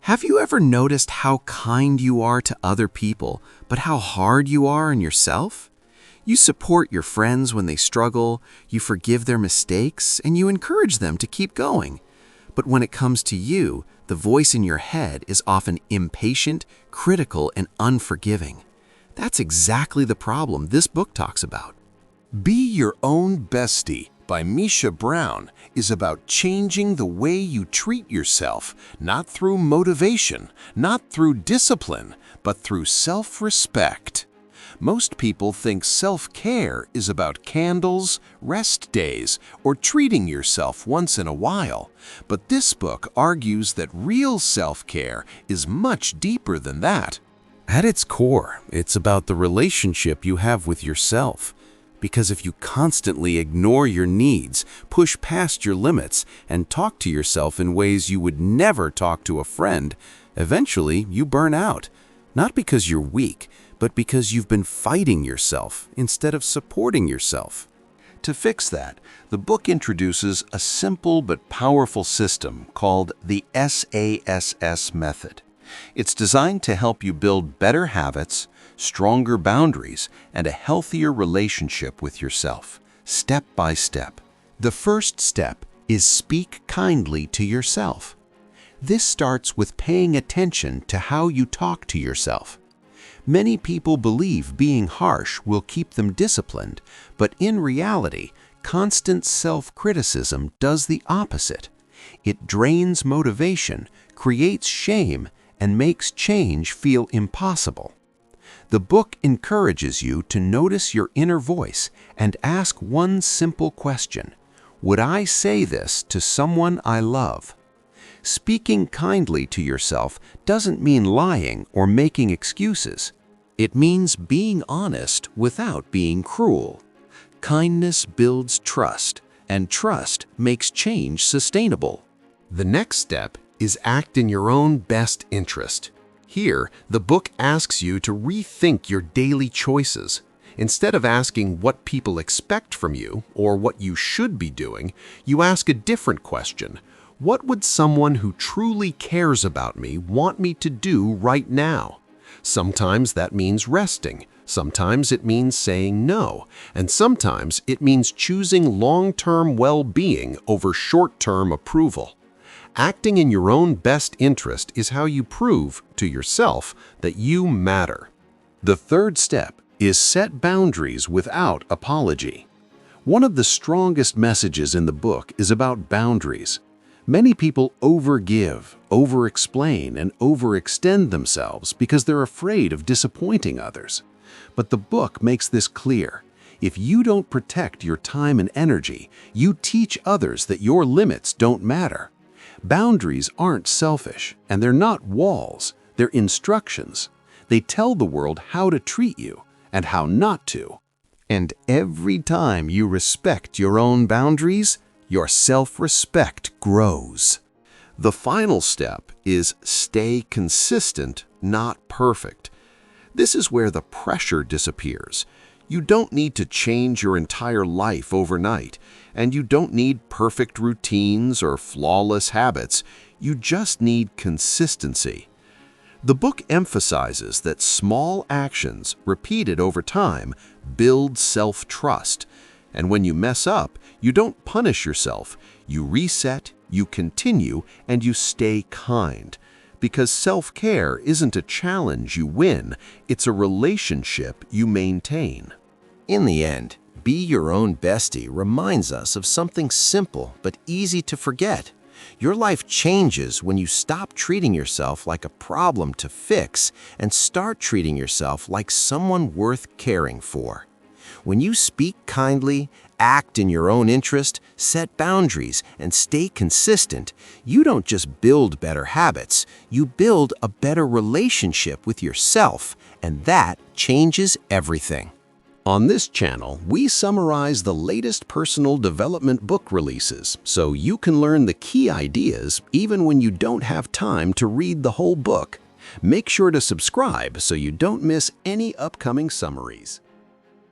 Have you ever noticed how kind you are to other people, but how hard you are on yourself? You support your friends when they struggle, you forgive their mistakes, and you encourage them to keep going. But when it comes to you, the voice in your head is often impatient, critical, and unforgiving. That's exactly the problem this book talks about. Be Your Own Bestie by Misha Brown is about changing the way you treat yourself, not through motivation, not through discipline, but through self-respect. Most people think self-care is about candles, rest days, or treating yourself once in a while. But this book argues that real self-care is much deeper than that. At its core, it's about the relationship you have with yourself. Because if you constantly ignore your needs, push past your limits, and talk to yourself in ways you would never talk to a friend, eventually you burn out. Not because you're weak, but because you've been fighting yourself instead of supporting yourself. To fix that, the book introduces a simple but powerful system called the S.A.S.S method. It's designed to help you build better habits, stronger boundaries, and a healthier relationship with yourself, step by step. The first step is speak kindly to yourself. This starts with paying attention to how you talk to yourself. Many people believe being harsh will keep them disciplined, but in reality, constant self-criticism does the opposite. It drains motivation, creates shame, and makes change feel impossible. The book encourages you to notice your inner voice and ask one simple question: would I say this to someone I love? Speaking kindly to yourself doesn't mean lying or making excuses. It means being honest without being cruel. Kindness builds trust, and trust makes change sustainable. The next step is act in your own best interest. Here, the book asks you to rethink your daily choices. Instead of asking what people expect from you or what you should be doing, you ask a different question. What would someone who truly cares about me want me to do right now? Sometimes that means resting, sometimes it means saying no, and sometimes it means choosing long-term well-being over short-term approval. Acting in your own best interest is how you prove to yourself that you matter. The third step is set boundaries without apology. One of the strongest messages in the book is about boundaries. Many people overgive, over-explain, and overextend themselves because they're afraid of disappointing others. But the book makes this clear. If you don't protect your time and energy, you teach others that your limits don't matter. Boundaries aren't selfish, and they're not walls, they're instructions. They tell the world how to treat you and how not to. And every time you respect your own boundaries, your self-respect grows. The final step is stay consistent, not perfect. This is where the pressure disappears. You don't need to change your entire life overnight, and you don't need perfect routines or flawless habits. You just need consistency. The book emphasizes that small actions repeated over time build self-trust. And when you mess up, you don't punish yourself. You reset, you continue, and you stay kind. Because self-care isn't a challenge you win, it's a relationship you maintain. In the end, Be Your Own Bestie reminds us of something simple but easy to forget. Your life changes when you stop treating yourself like a problem to fix and start treating yourself like someone worth caring for. When you speak kindly, act in your own interest, set boundaries, and stay consistent, you don't just build better habits, you build a better relationship with yourself, and that changes everything. On this channel, we summarize the latest personal development book releases so you can learn the key ideas even when you don't have time to read the whole book. Make sure to subscribe so you don't miss any upcoming summaries.